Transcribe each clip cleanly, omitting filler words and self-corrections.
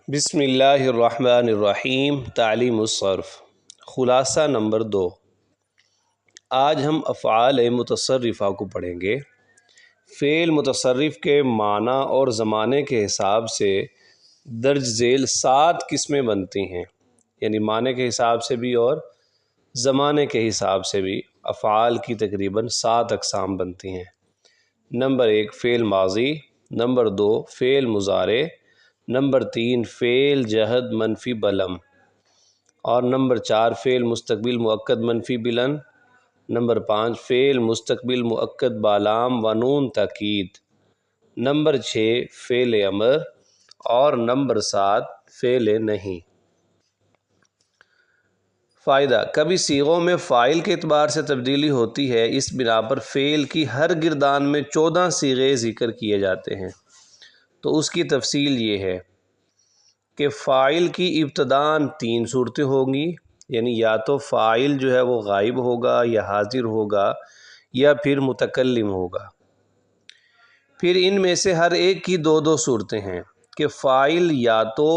بسم اللہ الرحمن الرحیم۔ تعلیم الصرف خلاصہ نمبر 2۔ آج ہم افعال متصرفہ کو پڑھیں گے۔ فعل متصرف کے معنی اور زمانے کے حساب سے درج ذیل 7 قسمیں بنتی ہیں، یعنی معنی کے حساب سے بھی اور زمانے کے حساب سے بھی افعال کی تقریباً 7 اقسام بنتی ہیں۔ نمبر 1 فعل ماضی، نمبر 2 فعل مضارع، نمبر 3 فعل جہد منفی بلم، اور نمبر 4 فعل مستقبل مؤکد منفی بلن، نمبر 5 فعل مستقبل مؤکد بالام و نون تاکید، نمبر 6 فعل امر، اور نمبر 7 فعل نہیں۔ فائدہ: کبھی صیغوں میں فاعل کے اعتبار سے تبدیلی ہوتی ہے، اس بنا پر فعل کی ہر گردان میں 14 صیغے ذکر کیے جاتے ہیں۔ تو اس کی تفصیل یہ ہے کہ فاعل کی ابتداً 3 صورتیں ہوں گی، یعنی یا تو فاعل جو ہے وہ غائب ہوگا یا حاضر ہوگا یا پھر متکلم ہوگا۔ پھر ان میں سے ہر ایک کی 2 صورتیں ہیں کہ فاعل یا تو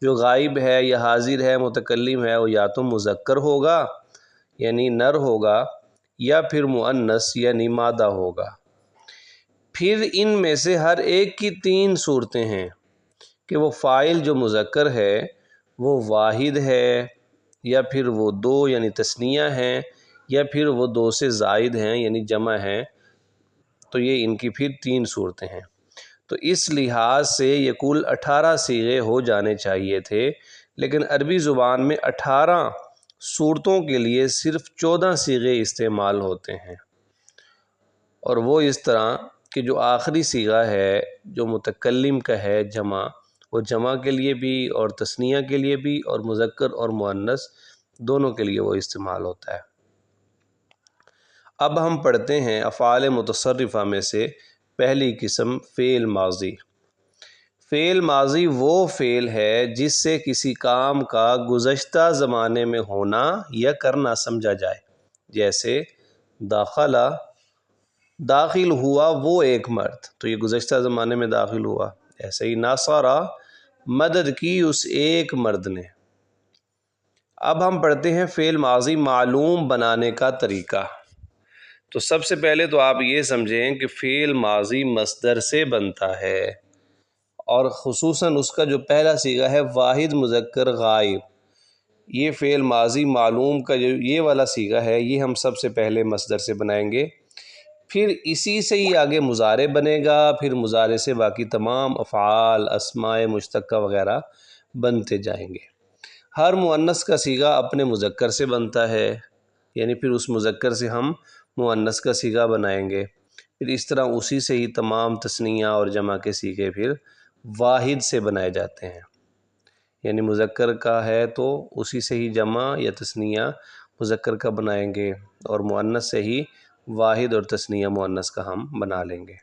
جو غائب ہے یا حاضر ہے متکلم ہے وہ یا تو مذکر ہوگا یعنی نر ہوگا یا پھر مؤنث یعنی مادہ ہوگا۔ پھر ان میں سے ہر ایک کی 3 صورتیں ہیں کہ وہ فاعل جو مذکر ہے وہ واحد ہے یا پھر وہ 2 یعنی تثنیہ ہیں یا پھر وہ 2 سے زائد ہیں یعنی جمع ہیں۔ تو یہ ان کی پھر 3 صورتیں ہیں۔ تو اس لحاظ سے یہ کل 18 صیغے ہو جانے چاہیے تھے، لیکن عربی زبان میں 18 صورتوں کے لیے صرف 14 صیغے استعمال ہوتے ہیں، اور وہ اس طرح کہ جو آخری صیغہ ہے جو متکلم کا ہے جمع، وہ جمع کے لیے بھی اور تثنیہ کے لیے بھی اور مذکر اور مؤنث دونوں کے لیے وہ استعمال ہوتا ہے۔ اب ہم پڑھتے ہیں افعال متصرفہ میں سے پہلی قسم فعل ماضی۔ فعل ماضی وہ فعل ہے جس سے کسی کام کا گزشتہ زمانے میں ہونا یا کرنا سمجھا جائے، جیسے داخلہ، داخل ہوا وہ ایک مرد، تو یہ گزشتہ زمانے میں داخل ہوا۔ ایسے ہی ناصرہ، مدد کی اس ایک مرد نے۔ اب ہم پڑھتے ہیں فعل ماضی معلوم بنانے کا طریقہ۔ تو سب سے پہلے تو آپ یہ سمجھیں کہ فعل ماضی مصدر سے بنتا ہے، اور خصوصاً اس کا جو پہلا صیغہ ہے واحد مذکر غائب، یہ فعل ماضی معلوم کا جو یہ والا صیغہ ہے یہ ہم سب سے پہلے مصدر سے بنائیں گے، پھر اسی سے ہی آگے مضارع بنے گا، پھر مضارع سے باقی تمام افعال، اسماء مشتقہ وغیرہ بنتے جائیں گے۔ ہر مؤنث کا صیغہ اپنے مذکر سے بنتا ہے، یعنی پھر اس مذکر سے ہم مؤنث کا صیغہ بنائیں گے، پھر اس طرح اسی سے ہی تمام تثنیہ اور جمع کے صیغے پھر واحد سے بنائے جاتے ہیں، یعنی مذکر کا ہے تو اسی سے ہی جمع یا تثنیہ مذکر کا بنائیں گے، اور مؤنث سے ہی واحد اور تثنیہ مؤنث کا ہم بنا لیں گے۔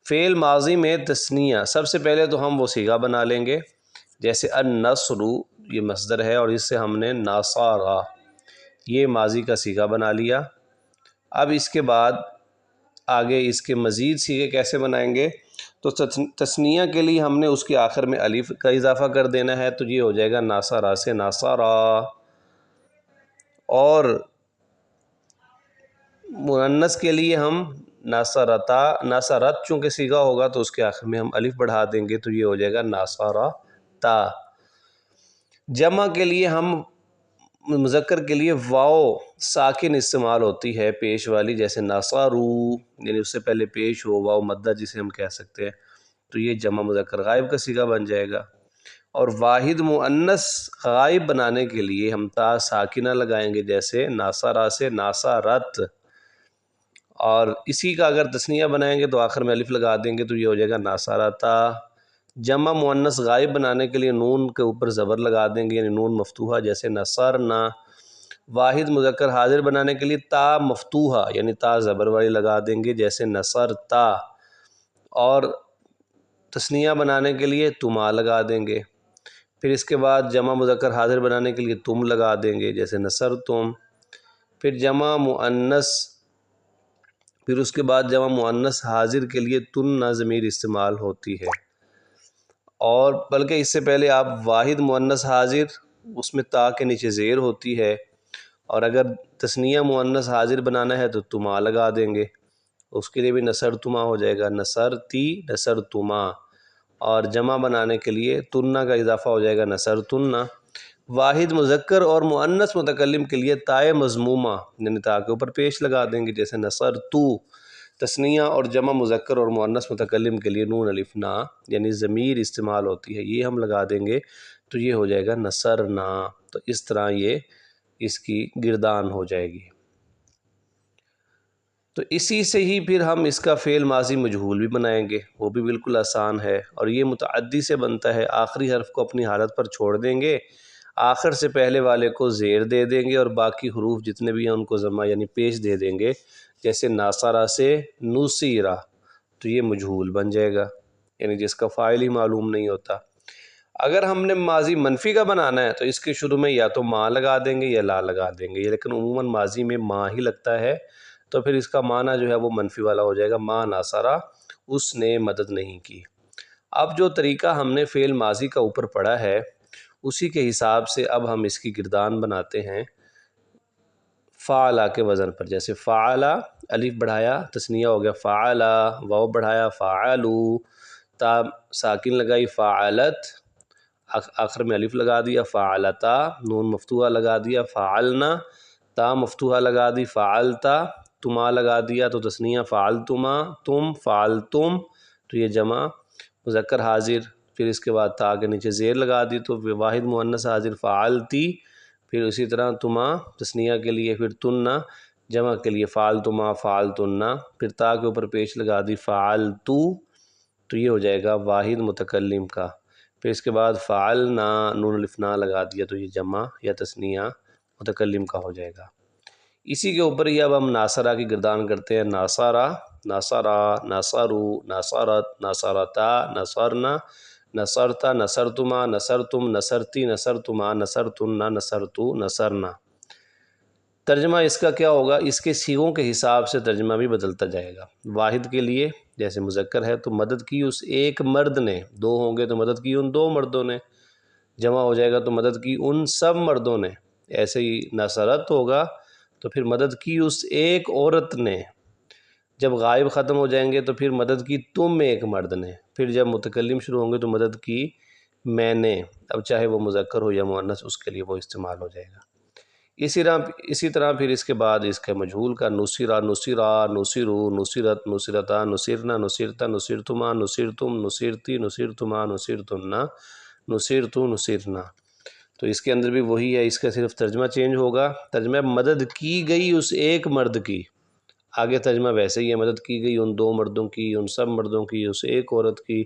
فعل ماضی میں تثنیہ سب سے پہلے تو ہم وہ صیغہ بنا لیں گے، جیسے النصر، یہ مصدر ہے اور اس سے ہم نے ناصارا یہ ماضی کا صیغہ بنا لیا۔ اب اس کے بعد آگے اس کے مزید صیغے کیسے بنائیں گے؟ تو تثنیہ کے لیے ہم نے اس کے آخر میں الف کا اضافہ کر دینا ہے، تو یہ ہو جائے گا ناصرا سے ناصارا، اور مؤنث کے لیے ہم ناصرتا، ناصرت چونکہ صیغہ ہوگا تو اس کے آخر میں ہم الف بڑھا دیں گے، تو یہ ہو جائے گا ناصرتا۔ جمع کے لیے ہم مذکر کے لیے واو ساکن استعمال ہوتی ہے پیش والی، جیسے ناصارو، یعنی اس سے پہلے پیش ہو واو مدہ جسے ہم کہہ سکتے ہیں، تو یہ جمع مذکر غائب کا صیغہ بن جائے گا۔ اور واحد مؤنث غائب بنانے کے لیے ہم تا ساکنہ لگائیں گے، جیسے ناصرہ سے ناصرت، اور اسی کا اگر تثنیہ بنائیں گے تو آخر میں الف لگا دیں گے، تو یہ ہو جائے گا ناصرتا۔ جمع مؤنث غائب بنانے کے لیے نون کے اوپر زبر لگا دیں گے، یعنی نون مفتوحہ، جیسے نصرنا۔ واحد مذکر حاضر بنانے کے لیے تا مفتوحہ یعنی تا زبر والی لگا دیں گے، جیسے نصرتا، اور تثنیہ بنانے کے لیے تما لگا دیں گے۔ پھر اس کے بعد جمع مذکر حاضر بنانے کے لیے تم لگا دیں گے، جیسے نصرتم۔ پھر جمع مؤنث، پھر اس کے بعد جمع مؤنث حاضر کے لیے تن ضمیر استعمال ہوتی ہے، اور بلکہ اس سے پہلے آپ واحد مؤنث حاضر، اس میں تا کے نیچے زیر ہوتی ہے، اور اگر تثنیہ مؤنث حاضر بنانا ہے تو تما لگا دیں گے، اس کے لیے بھی نصرتما ہو جائے گا، نصرتی نصرتما، اور جمع بنانے کے لیے تنہ کا اضافہ ہو جائے گا نصرتنہ۔ واحد مذکر اور مؤنث متکلم کے لیے تائے مضمومہ یعنی تا کے اوپر پیش لگا دیں گے، جیسے نصرتو۔ تثنیہ اور جمع مذکر اور مؤنث متکلم کے لیے نون الف نا یعنی ضمیر استعمال ہوتی ہے، یہ ہم لگا دیں گے تو یہ ہو جائے گا نصرنا۔ تو اس طرح یہ اس کی گردان ہو جائے گی۔ تو اسی سے ہی پھر ہم اس کا فعل ماضی مجہول بھی بنائیں گے، وہ بھی بالکل آسان ہے، اور یہ متعدی سے بنتا ہے۔ آخری حرف کو اپنی حالت پر چھوڑ دیں گے، آخر سے پہلے والے کو زیر دے دیں گے، اور باقی حروف جتنے بھی ہیں ان کو ضمہ یعنی پیش دے دیں گے، جیسے ناصرہ سے نصیرہ، تو یہ مجہول بن جائے گا، یعنی جس کا فاعل ہی معلوم نہیں ہوتا۔ اگر ہم نے ماضی منفی کا بنانا ہے تو اس کے شروع میں یا تو ما لگا دیں گے یا لا لگا دیں گے، لیکن عموماً ماضی میں ما ہی لگتا ہے، تو پھر اس کا معنی جو ہے وہ منفی والا ہو جائے گا، ما ناصرہ، اس نے مدد نہیں کی۔ اب جو طریقہ ہم نے فعل ماضی کا اوپر پڑھا ہے اسی کے حساب سے اب ہم اس کی گردان بناتے ہیں فعلا کے وزن پر، جیسے فعلا الف بڑھایا تثنیہ ہو گیا فعلا، واو بڑھایا فعلو، تا ساکن لگائی فعلت، آخر میں الف لگا دیا فعلتا، نون مفتوحہ لگا دیا فعلنا، تا مفتوحہ لگا دی فعلتا، تما لگا دیا تو تثنیہ فعلتما، تم فعلتم، تو یہ جمع مذکر حاضر، پھر اس کے بعد تا کے نیچے زیر لگا دی تو واحد مؤنث حاضر فعلتی، پھر اسی طرح تما تثنیہ کے لیے، پھر تنہ جمع کے لیے فعلتما فعلتنہ، پھر تا کے اوپر پیش لگا دی فعلتو، تو یہ ہو جائے گا واحد متکلم کا، پھر اس کے بعد فعلنا نون الف نا لگا دیا تو یہ جمع یا تثنیہ متکلم کا ہو جائے گا۔ اسی کے اوپر ہی اب ہم ناصرہ کی گردان کرتے ہیں، ناصرہ ناصرہ ناصرو ناصرت ناصرتا نصرنا نصرتا نصرتما نصرتم نصرتی نصرتما نصرتنہ نصرتو نصرنا۔ ترجمہ اس کا کیا ہوگا؟ اس کے صیغوں کے حساب سے ترجمہ بھی بدلتا جائے گا۔ واحد کے لیے جیسے مذکر ہے تو مدد کی اس ایک مرد نے، دو ہوں گے تو مدد کی ان دو مردوں نے، جمع ہو جائے گا تو مدد کی ان سب مردوں نے، ایسے ہی نصرت ہوگا تو پھر مدد کی اس ایک عورت نے، جب غائب ختم ہو جائیں گے تو پھر مدد کی تم ایک مرد نے، پھر جب متکلم شروع ہوں گے تو مدد کی میں نے، اب چاہے وہ مذکر ہو یا مؤنث اس کے لیے وہ استعمال ہو جائے گا۔ اسی طرح پھر اس کے بعد اس کے مجہول کا نصرہ نصرہ نصرو نصرت نصرتا نصرنا نصرتا نصرتما نصرتم نصرتی نصرتما نصرتنہ نصرتو نصرنا، تو اس کے اندر بھی وہی ہے، اس کا صرف ترجمہ چینج ہوگا۔ ترجمہ مدد کی گئی اس ایک مرد کی، آگے ترجمہ ویسے ہی ہے، مدد کی گئی ان دو مردوں کی، ان سب مردوں کی، اس ایک عورت کی،